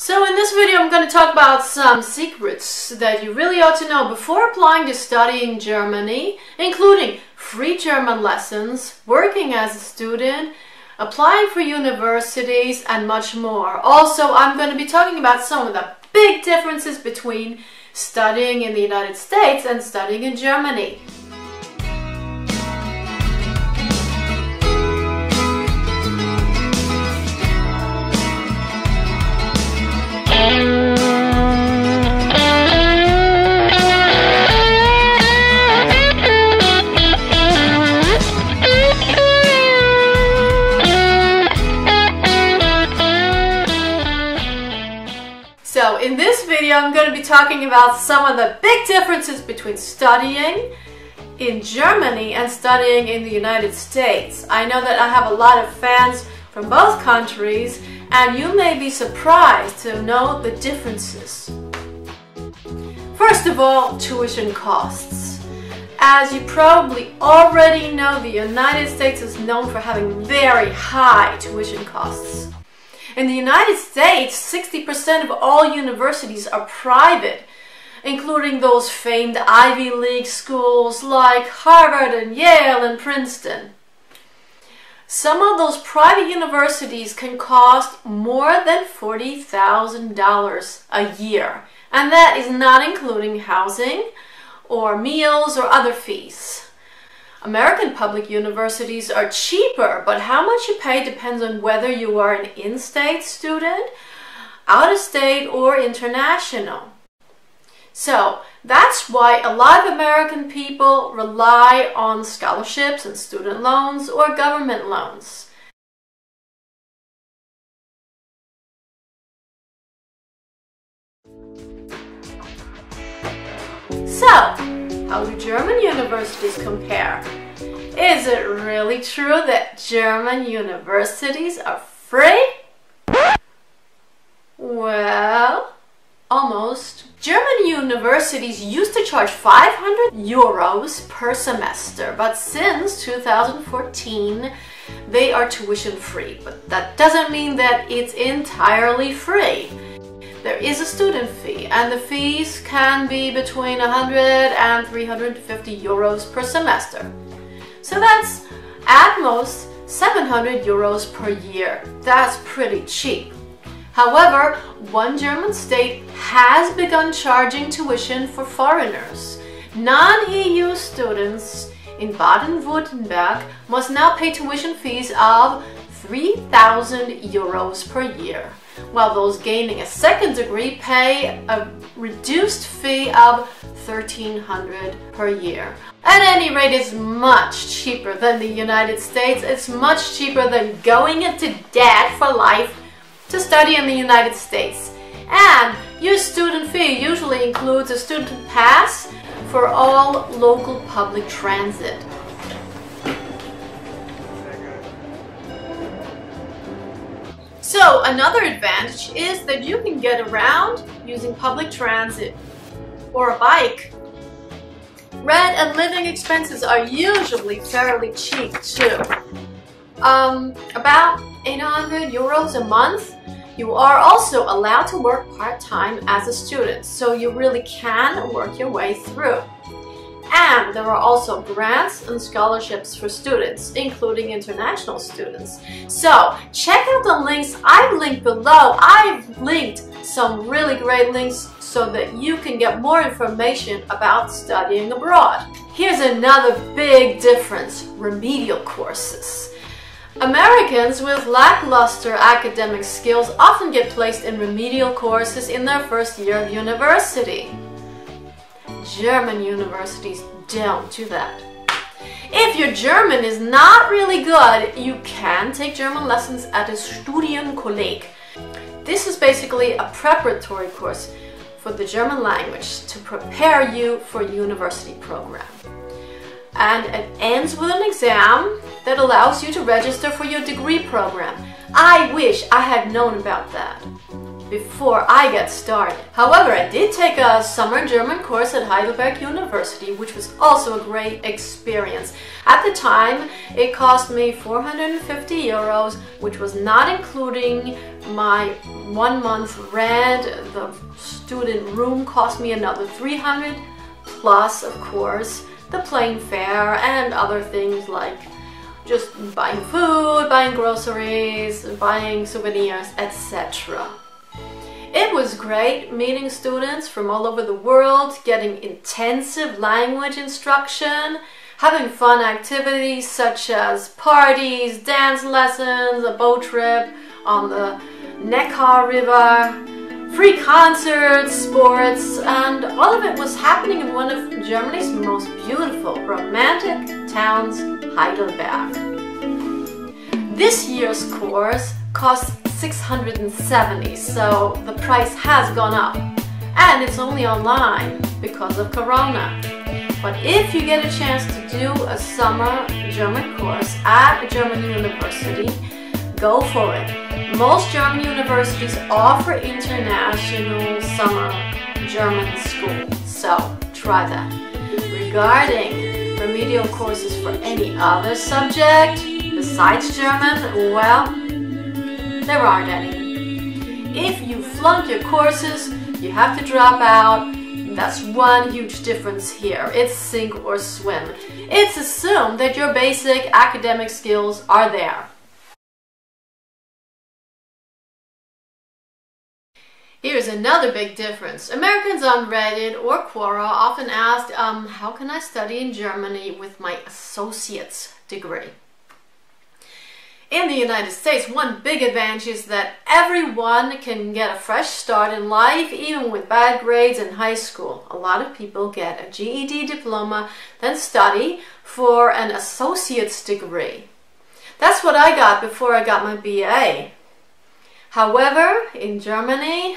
So in this video I'm going to talk about some secrets that you really ought to know before applying to study in Germany, including free German lessons, working as a student, applying for universities, and much more. Also, I'm going to be talking about some of the big differences between studying in the United States and studying in Germany. So in this video I'm going to be talking about some of the big differences between studying in Germany and studying in the United States. I know that I have a lot of fans from both countries, and you may be surprised to know the differences. First of all, tuition costs. As you probably already know, the United States is known for having very high tuition costs. In the United States, 60% of all universities are private, including those famed Ivy League schools like Harvard and Yale and Princeton. Some of those private universities can cost more than $40,000 a year, and that is not including housing or meals or other fees. American public universities are cheaper, but how much you pay depends on whether you are an in-state student, out-of-state, or international. So that's why a lot of American people rely on scholarships and student loans or government loans. So, how do German universities compare? Is it really true that German universities are free? Well, almost. German universities used to charge 500 euros per semester, but since 2014 they are tuition free. But that doesn't mean that it's entirely free. There is a student fee, and the fees can be between 100 and 350 euros per semester. So that's at most 700 euros per year. That's pretty cheap. However, one German state has begun charging tuition for foreigners. Non-EU students in Baden-Württemberg must now pay tuition fees of 3,000 euros per year, while those gaining a second degree pay a reduced fee of 1,300 per year. At any rate, it's much cheaper than the United States. It's much cheaper than going into debt for life to study in the United States. And your student fee usually includes a student pass for all local public transit. So another advantage is that you can get around using public transit or a bike. Rent and living expenses are usually fairly cheap too. About 800 euros a month. You are also allowed to work part-time as a student, so you really can work your way through. And there are also grants and scholarships for students, including international students. So check out the links I've linked below. I've linked some really great links so that you can get more information about studying abroad. Here's another big difference: remedial courses. Americans with lackluster academic skills often get placed in remedial courses in their first year of university. German universities don't do that. If your German is not really good, you can take German lessons at a Studienkolleg. This is basically a preparatory course for the German language to prepare you for a university program. And it ends with an exam that allows you to register for your degree program. I wish I had known about that. before I get started. However, I did take a summer German course at Heidelberg University, which was also a great experience. At the time, it cost me 450 euros, which was not including my 1 month rent. The student room cost me another 300, plus, of course, the plane fare and other things like just buying food, buying groceries, buying souvenirs, etc. It was great meeting students from all over the world, getting intensive language instruction, having fun activities such as parties, dance lessons, a boat trip on the Neckar River, free concerts, sports, and all of it was happening in one of Germany's most beautiful, romantic towns, Heidelberg. This year's course cost 670, so the price has gone up. And it's only online because of Corona. But if you get a chance to do a summer German course at a German university, go for it. Most German universities offer international summer German school, so try that. Regarding remedial courses for any other subject besides German, well, there aren't any. If you flunk your courses, you have to drop out. That's one huge difference here. It's sink or swim. It's assumed that your basic academic skills are there. Here's another big difference. Americans on Reddit or Quora often ask, how can I study in Germany with my associate's degree? In the United States, one big advantage is that everyone can get a fresh start in life, even with bad grades in high school. A lot of people get a GED diploma, then study for an associate's degree. That's what I got before I got my BA. However, in Germany,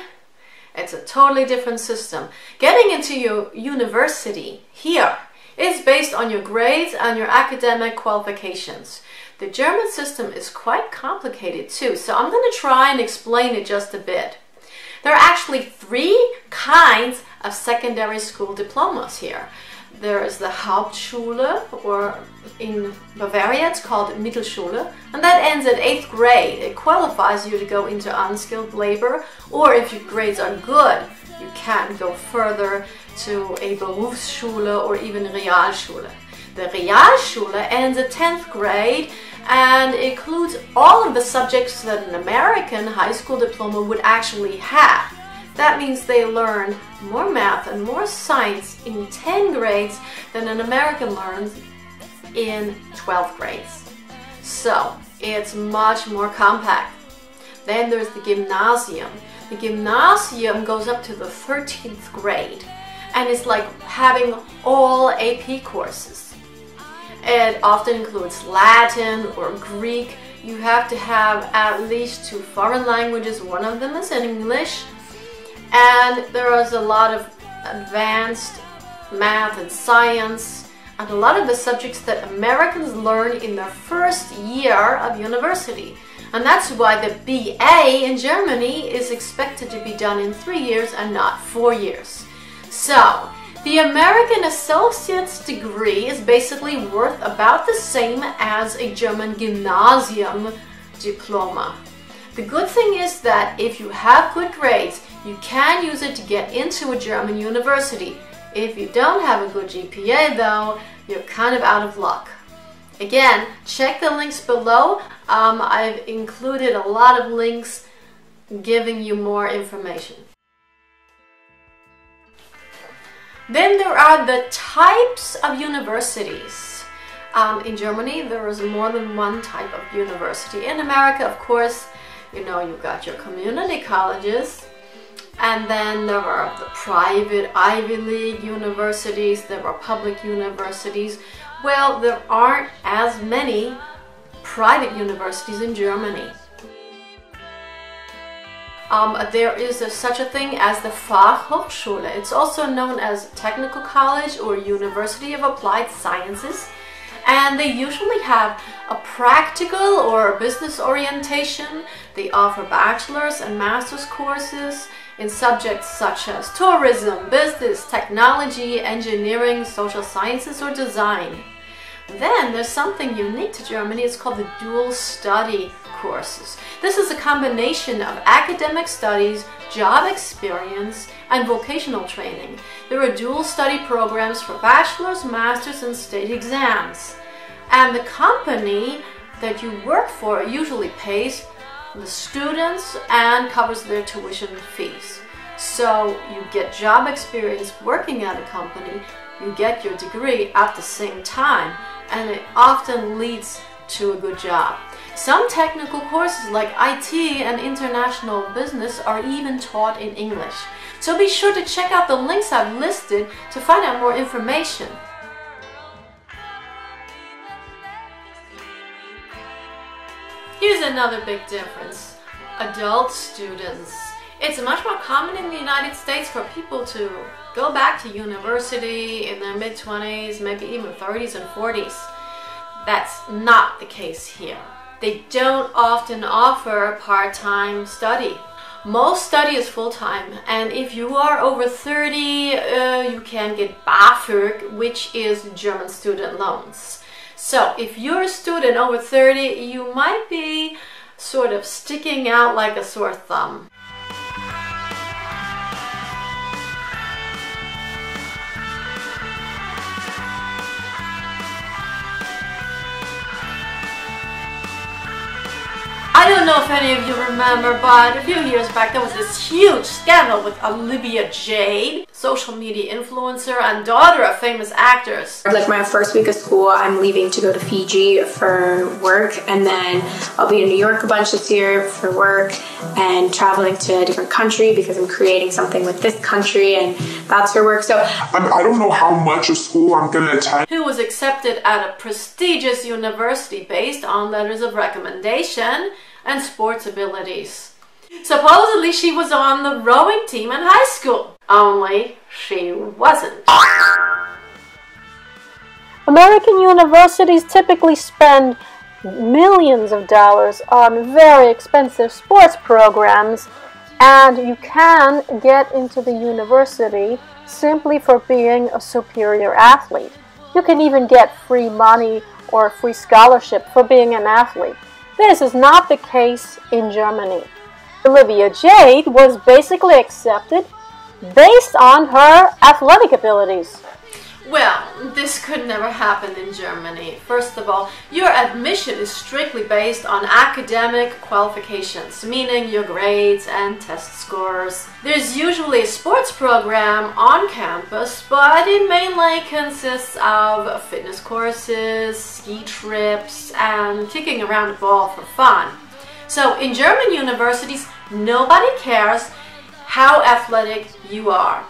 it's a totally different system. Getting into your university here is based on your grades and your academic qualifications. The German system is quite complicated too, so I'm going to try and explain it just a bit. There are actually 3 kinds of secondary school diplomas here. There is the Hauptschule, or in Bavaria it's called Mittelschule, and that ends at 8th grade. It qualifies you to go into unskilled labor, or if your grades are good, you can go further to a Berufsschule or even Realschule. The Realschule ends at 10th grade and includes all of the subjects that an American high school diploma would actually have. That means they learn more math and more science in 10 grades than an American learns in 12th grades. So it's much more compact. Then there's the Gymnasium. The Gymnasium goes up to the 13th grade and it's like having all AP courses. It often includes Latin or Greek. You have to have at least 2 foreign languages. One of them is in English. And there is a lot of advanced math and science and a lot of the subjects that Americans learn in their first year of university. And that's why the BA in Germany is expected to be done in 3 years and not 4 years. So, the American associate's degree is basically worth about the same as a German Gymnasium diploma. The good thing is that if you have good grades, you can use it to get into a German university. If you don't have a good GPA though, you're kind of out of luck. Again, check the links below. I've included a lot of links giving you more information. Then there are the types of universities. In Germany, there is more than one type of university. In America, of course, you know, you've got your community colleges, and then there are the private Ivy League universities, there are public universities. Well, there aren't as many private universities in Germany. There is such a thing as the Fachhochschule. It's also known as Technical College or University of Applied Sciences. and they usually have a practical or a business orientation. They offer bachelor's and master's courses in subjects such as tourism, business, technology, engineering, social sciences, or design. Then there's something unique to Germany. It's called the dual study courses. This is a combination of academic studies, job experience, and vocational training. There are dual study programs for bachelor's, master's, and state exams. And the company that you work for usually pays the students and covers their tuition fees. So you get job experience working at a company, you get your degree at the same time, and it often leads to a good job. Some technical courses like IT and international business are even taught in English. So be sure to check out the links I've listed to find out more information. Here's another big difference. Adult students. It's much more common in the United States for people to go back to university in their mid-20s, maybe even 30s and 40s. That's not the case here. They don't often offer part-time study. Most study is full-time, and if you are over 30, you can get BAföG, which is German student loans. So if you're a student over 30, you might be sort of sticking out like a sore thumb. I don't know if any of you remember, but a few years back there was this huge scandal with Olivia Jade, social media influencer and daughter of famous actors. Like my first week of school, I'm leaving to go to Fiji for work, and then I'll be in New York a bunch this year for work and traveling to a different country because I'm creating something with this country, and that's for work. So I don't know how much of school I'm going to attend. Who was accepted at a prestigious university based on letters of recommendation and sports abilities. Supposedly she was on the rowing team in high school, only she wasn't. American universities typically spend millions of dollars on very expensive sports programs, and you can get into the university simply for being a superior athlete. You can even get free money or a free scholarship for being an athlete. This is not the case in Germany. Olivia Jade was basically accepted based on her athletic abilities. Well, this could never happen in Germany. First of all, your admission is strictly based on academic qualifications, meaning your grades and test scores. There's usually a sports program on campus, but it mainly consists of fitness courses, ski trips, and kicking around a ball for fun. So in German universities, nobody cares how athletic you are.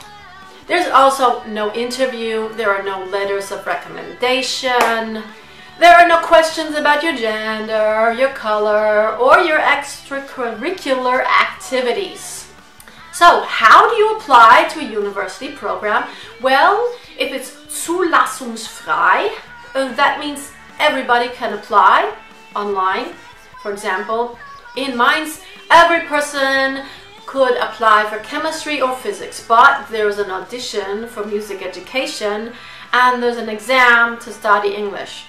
There's also no interview, there are no letters of recommendation, there are no questions about your gender, your color, or your extracurricular activities. So, how do you apply to a university program? Well, if it's zulassungsfrei, that means everybody can apply online. For example, in Mainz, every person could apply for chemistry or physics, but there's an audition for music education and there's an exam to study English.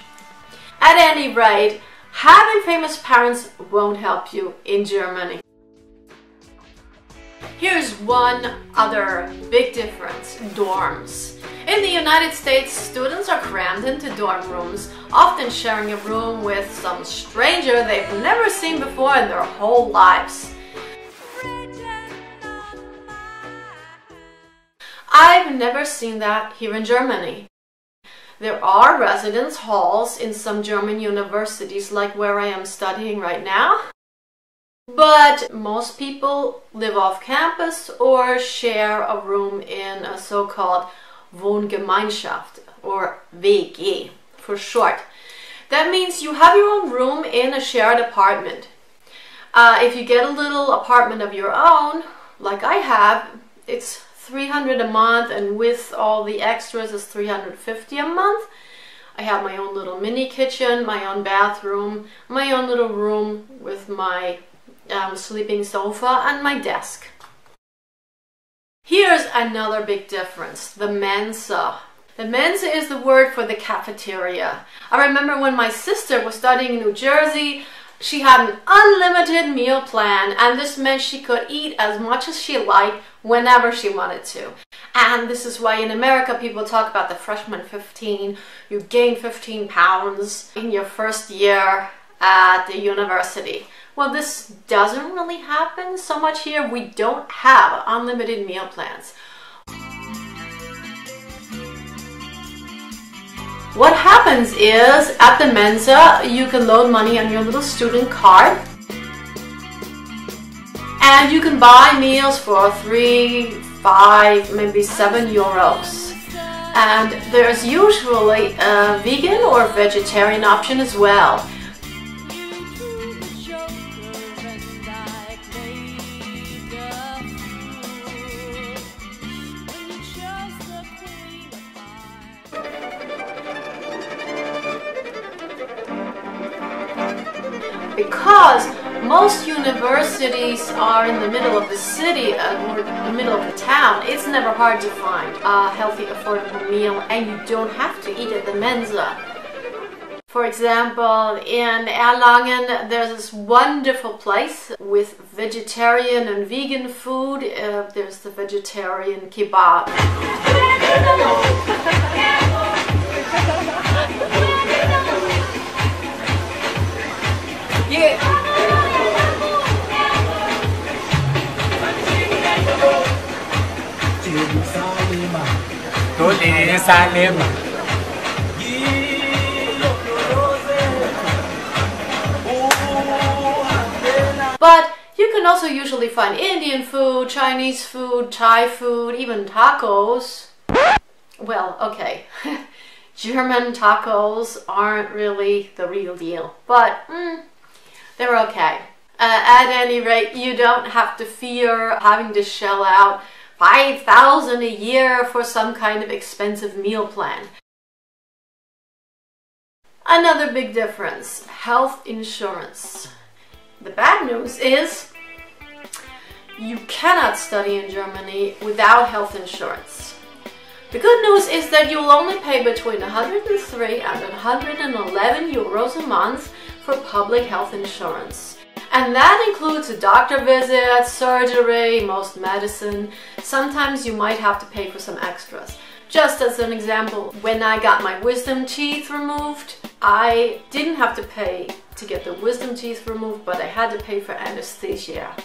At any rate, having famous parents won't help you in Germany. Here's one other big difference: dorms. In the United States, students are crammed into dorm rooms, often sharing a room with some stranger they've never seen before in their whole lives. I've never seen that here in Germany. There are residence halls in some German universities, like where I am studying right now. But most people live off campus or share a room in a so-called Wohngemeinschaft, or WG for short. That means you have your own room in a shared apartment. If you get a little apartment of your own, like I have, it's 300 a month, and with all the extras is 350 a month. I have my own little mini kitchen, my own bathroom, my own little room with my sleeping sofa and my desk. Here's another big difference, the Mensa. The Mensa is the word for the cafeteria. I remember when my sister was studying in New Jersey, she had an unlimited meal plan, and this meant she could eat as much as she liked whenever she wanted to. And this is why in America people talk about the freshman 15. You gain 15 pounds in your first year at the university. Well, this doesn't really happen so much here. We don't have unlimited meal plans. What happens is, at the Mensa, you can load money on your little student card. And you can buy meals for 3, 5, maybe 7 euros. And there's usually a vegan or vegetarian option as well. Because most universities are in the middle of the city or the middle of the town, it's never hard to find a healthy, affordable meal, and you don't have to eat at the Mensa. For example, in Erlangen, there's this wonderful place with vegetarian and vegan food. There's the vegetarian kebab. Yeah. But you can also usually find Indian food, Chinese food, Thai food, even tacos. Well, okay, German tacos aren't really the real deal, but they're okay. At any rate, you don't have to fear having to shell out 5,000 a year for some kind of expensive meal plan. Another big difference, health insurance. The bad news is you cannot study in Germany without health insurance. The good news is that you'll only pay between 103 and 111 euros a month for public health insurance. And that includes a doctor visit, surgery, most medicine. Sometimes you might have to pay for some extras. Just as an example, when I got my wisdom teeth removed, I didn't have to pay to get the wisdom teeth removed, but I had to pay for anesthesia.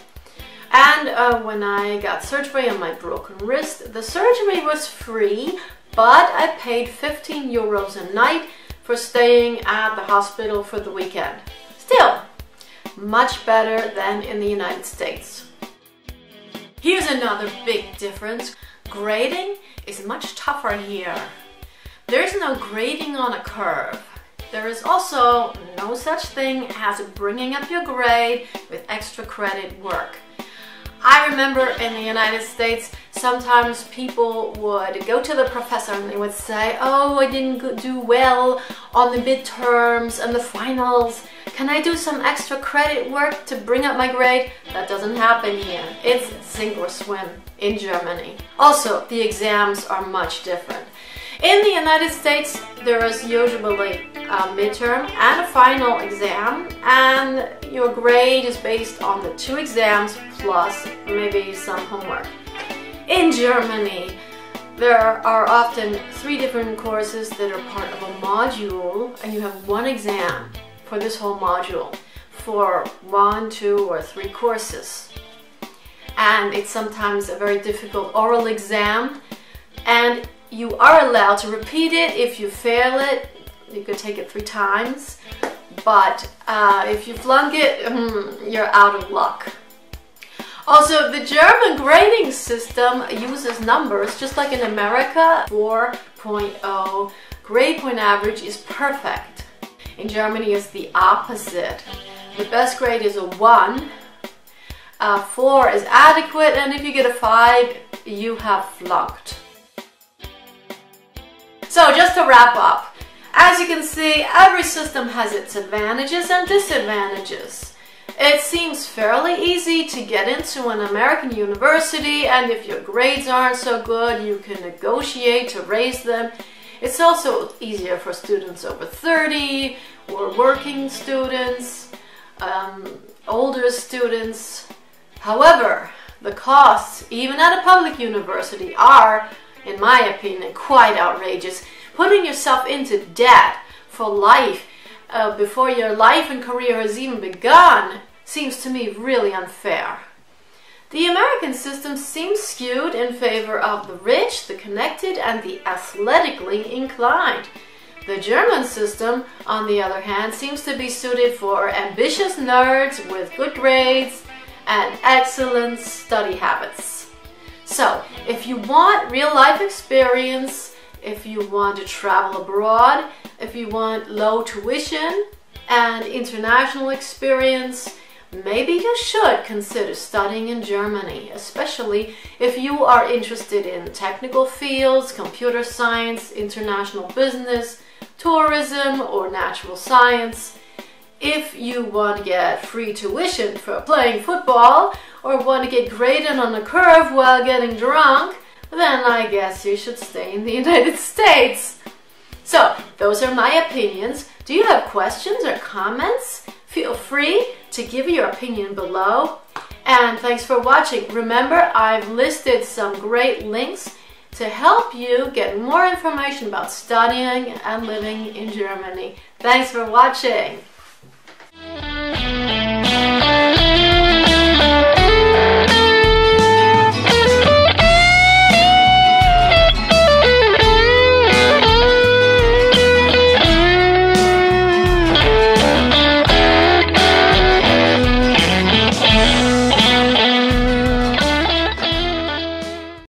And when I got surgery on my broken wrist, the surgery was free, but I paid 15 euros a night for staying at the hospital for the weekend. Still, much better than in the United States. Here's another big difference. Grading is much tougher here. There's no grading on a curve. There is also no such thing as bringing up your grade with extra credit work. I remember in the United States, sometimes people would go to the professor and they would say, "Oh, I didn't do well on the midterms and the finals. Can I do some extra credit work to bring up my grade?" That doesn't happen here. It's sink or swim in Germany. Also, the exams are much different. In the United States, there is usually a midterm and a final exam, and your grade is based on the 2 exams plus maybe some homework. In Germany, there are often 3 different courses that are part of a module, and you have 1 exam for this whole module for 1, 2, or 3 courses. And it's sometimes a very difficult oral exam, and you are allowed to repeat it. If you fail it, you could take it 3 times, but if you flunk it, you're out of luck. Also, the German grading system uses numbers, just like in America. 4.0 grade point average is perfect. In Germany, it's the opposite. The best grade is a 1. 4 is adequate, and if you get a 5, you have flunked. So just to wrap up, As you can see, every system has its advantages and disadvantages. It seems fairly easy to get into an American university, and if your grades aren't so good, you can negotiate to raise them. It's also easier for students over 30 or working students, older students. However, the costs, even at a public university, are, in my opinion, quite outrageous. Putting yourself into debt for life before your life and career has even begun seems to me really unfair. The American system seems skewed in favor of the rich, the connected, and the athletically inclined. The German system, on the other hand, seems to be suited for ambitious nerds with good grades and excellent study habits. So, if you want real-life experience, if you want to travel abroad, if you want low tuition and international experience, maybe you should consider studying in Germany, especially if you are interested in technical fields, computer science, international business, tourism, or natural science. If you want to get free tuition for playing football or want to get graded on a curve while getting drunk, then I guess you should stay in the United States. So, those are my opinions. Do you have questions or comments? Feel free to give your opinion below. And thanks for watching. Remember, I've listed some great links to help you get more information about studying and living in Germany. Thanks for watching.